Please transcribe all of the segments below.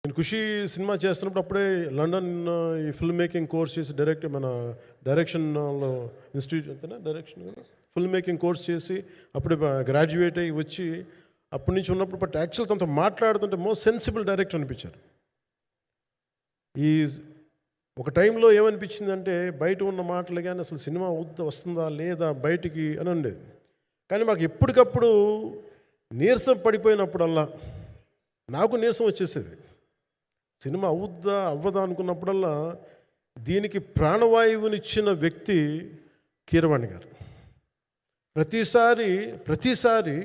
నేను ఖుషి సినిమా చేస్తున్నప్పుడు అప్పుడే లండన్ ఈ ఫిల్మ్ మేకింగ్ కోర్స్ చేసి మన డైరెక్షన్లో ఇన్స్టిట్యూట్ అంతేనా డైరెక్షన్ ఫిల్మ్ మేకింగ్ కోర్స్ చేసి అప్పుడు గ్రాడ్యుయేట్ అయ్యి వచ్చి అప్పటి నుంచి ఉన్నప్పుడు బట్ యాక్చువల్ తనతో మాట్లాడుతుంటే మోస్ట్ సెన్సిబుల్ డైరెక్టర్ అనిపించారు. ఈ ఒక టైంలో ఏమనిపించిందంటే బయట ఉన్న మాటలు కానీ అసలు సినిమా వస్తుందా లేదా బయటికి అని ఉండేది. కానీ మాకు ఎప్పటికప్పుడు నీరసం పడిపోయినప్పుడల్లా నాకు నీరసం వచ్చేసేది. సినిమా అవుద్దా అవ్వదా అనుకున్నప్పుడల్లా దీనికి ప్రాణవాయువునిచ్చిన వ్యక్తి కీరవాణి గారు. ప్రతిసారి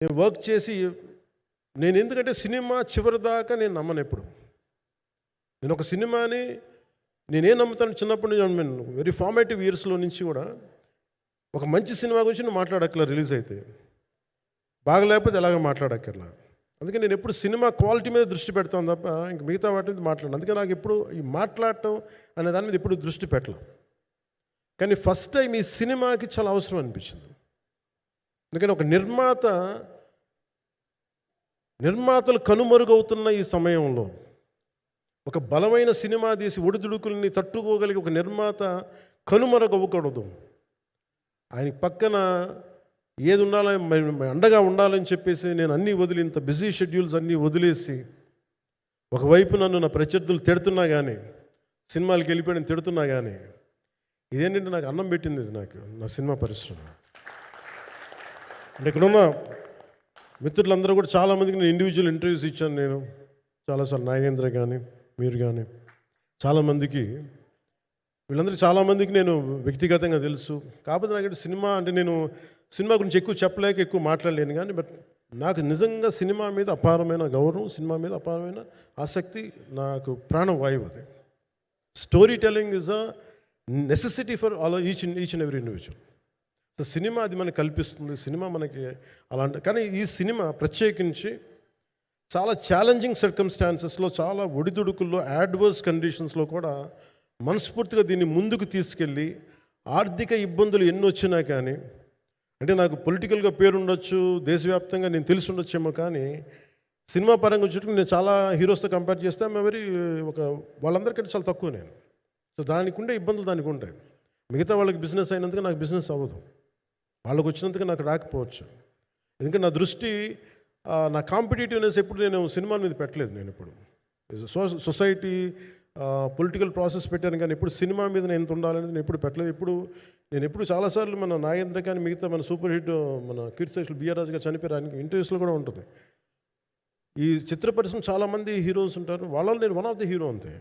నేను వర్క్ చేసి నేను ఎందుకంటే సినిమా చివరిదాకా నేను నమ్మను. ఎప్పుడు నేను ఒక సినిమాని నేనేం నమ్ముతాను, చిన్నప్పటి నుంచి వెరీ ఫార్మేటివ్ ఇయర్స్లో నుంచి కూడా ఒక మంచి సినిమా గురించి నువ్వు మాట్లాడక్కర్లా, రిలీజ్ అయితే బాగలేకపోతే ఎలాగ మాట్లాడక్కర్లా. అందుకే నేను ఎప్పుడు సినిమా క్వాలిటీ మీద దృష్టి పెడతాను తప్ప ఇంక మిగతా వాటి మీద మాట్లాడను. అందుకే నాకు ఎప్పుడు ఈ మాట్లాడటం అనే దాని మీద ఎప్పుడు దృష్టి పెట్టలేం. కానీ ఫస్ట్ టైం ఈ సినిమాకి చాలా అవసరం అనిపించింది. ఎందుకంటే ఒక నిర్మాతలు కనుమరుగవుతున్న ఈ సమయంలో ఒక బలమైన సినిమా తీసి ఒడిదుడుకుల్ని తట్టుకోగలిగి ఒక నిర్మాత కనుమరుగవ్వకూడదు. ఆయన పక్కన ఏది ఉండాలని అండగా ఉండాలని చెప్పేసి నేను అన్నీ వదిలి ఇంత బిజీ షెడ్యూల్స్ అన్నీ వదిలేసి ఒకవైపు నన్ను నా ప్రత్యర్థులు తిడుతున్నా కానీ సినిమాలకు వెళ్ళిపోయిన తిడుతున్నా కానీ ఇదేంటంటే నాకు అన్నం పెట్టింది ఇది నాకు నా సినిమా పరిశ్రమ. అంటే ఇక్కడున్న మిత్రులందరూ కూడా చాలామందికి నేను ఇండివిజువల్ ఇంటర్వ్యూస్ ఇచ్చాను. నేను చాలాసార్లు నాగేంద్ర కానీ మీరు కానీ చాలామందికి వీళ్ళందరికీ చాలామందికి నేను వ్యక్తిగతంగా తెలుసు. కాకపోతే నాకు సినిమా అంటే నేను సినిమా గురించి ఎక్కువ చెప్పలేక ఎక్కువ మాట్లాడలేను. కానీ బట్ నాకు నిజంగా సినిమా మీద అపారమైన గౌరవం, సినిమా మీద అపారమైన ఆసక్తి, నాకు ప్రాణవాయువు అది. Story telling is a necessity for all each and every individual. So cinema అది మనకు కల్పిస్తుంది, సినిమా మనకి అలాంటి. కానీ ఈ సినిమా ప్రత్యేకించి చాలా ఛాలెంజింగ్ సర్కమ్స్టాన్సెస్లో, చాలా ఒడిదుడుకుల్లో, యాడ్వర్స్ కండిషన్స్లో కూడా మనస్ఫూర్తిగా దీన్ని ముందుకు తీసుకెళ్ళి ఆర్థిక ఇబ్బందులు ఎన్ని వచ్చినా కానీ, అంటే నాకు పొలిటికల్గా పేరుండొచ్చు, దేశవ్యాప్తంగా నేను తెలిసి ఉండొచ్చేమో, కానీ సినిమా పరంగా వచ్చేటప్పుడు నేను చాలా హీరోస్తో కంపేర్ చేస్తే వాళ్ళందరికంటే చాలా తక్కువ నేను. సో దానికి ఉండే ఇబ్బందులు దానికి ఉంటాయి. మిగతా వాళ్ళకి బిజినెస్ అయినందుకు నాకు బిజినెస్ అవ్వదు, వాళ్ళకి వచ్చినందుకు నాకు రాకపోవచ్చు. ఎందుకంటే నా దృష్టి, నా కాంపిటేటివ్నెస్ ఎప్పుడు నేను సినిమాల మీద పెట్టలేదు. నేను ఇప్పుడు సొసైటీ పొలిటికల్ ప్రాసెస్ పెట్టాను, కానీ ఎప్పుడు సినిమా మీద నేను ఎంత ఉండాలనేది నేను ఎప్పుడు పెట్టలేదు. నేను ఎప్పుడు చాలాసార్లు మన నాగేంద్ర కానీ మిగతా మన సూపర్ హిట్ మన కీర్తిశేషులు బిఆర్ రాజు గారు చనిపోయారు, ఆయనకి ఇంటర్వ్యూస్లో కూడా ఉంటుంది. ఈ చిత్ర పరిశ్రమ చాలామంది హీరోస్ ఉంటారు, వాళ్ళలో నేను వన్ ఆఫ్ ది హీరో అంతే.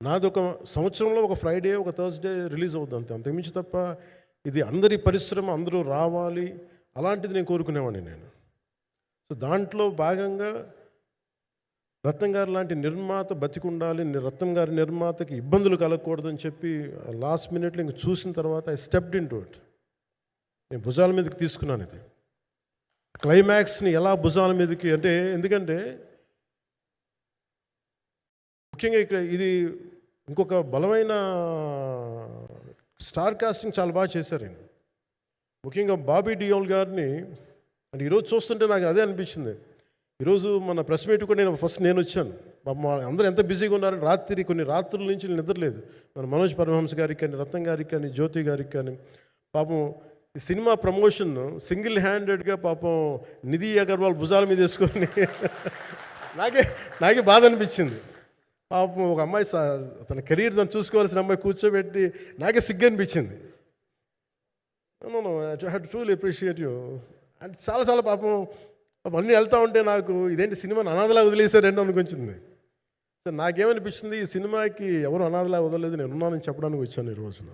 నాది ఒక సంవత్సరంలో ఒక ఫ్రైడే ఒక థర్స్డే రిలీజ్ అవుతుంది అంతే, అంతకుమించి తప్ప ఇది అందరి పరిశ్రమ, అందరూ రావాలి అలాంటిది నేను కోరుకునేవాడిని నేను. సో దాంట్లో భాగంగా రత్నం గారు లాంటి నిర్మాత బతికుండాలి, రత్నం గారి నిర్మాతకి ఇబ్బందులు కలగకూడదని చెప్పి లాస్ట్ మినిట్లో ఇంక చూసిన తర్వాత I stepped in to it. నేను భుజాల మీదకి తీసుకున్నాను ఇది. క్లైమాక్స్ని ఎలా భుజాల మీదకి అంటే, ఎందుకంటే ముఖ్యంగా ఇక్కడ ఇది ఇంకొక బలమైన స్టార్ కాస్టింగ్ చాలా బాగా చేశారు. ముఖ్యంగా బాబీ డియోల్ గారిని అంటే ఈరోజు చూస్తుంటే నాకు అదే అనిపించింది. ఈరోజు మన ప్రెస్ మీట్ కూడా నేను వచ్చాను. అందరూ ఎంత బిజీగా ఉన్నారని కొన్ని రాత్రుల నుంచి నిద్రలేదు. మన మనోజ్ పరమహంస గారికి కానీ, రత్నం గారికి కానీ, జ్యోతి గారికి కానీ, పాపం ఈ సినిమా ప్రమోషన్ సింగిల్ హ్యాండెడ్గా పాపం నిధి అగర్వాల్ భుజాల మీద వేసుకొని నాకే బాధ అనిపించింది. పాపం ఒక అమ్మాయి తన కెరీర్ తను చూసుకోవాల్సిన అమ్మాయి కూర్చోబెట్టి నాకే సిగ్గు అనిపించింది. I have to truly appreciate you. అంటే చాలా పాపం అన్నీ వెళ్తూ ఉంటే నాకు ఇదేంటి సినిమాని అనాథలా వదిలేశారండి అనిపించింది. సో నాకేమనిపించింది, ఈ సినిమాకి ఎవరు అనాథలా వదలలేదు, నేను ఉన్నానని చెప్పడానికి వచ్చాను ఈ రోజున.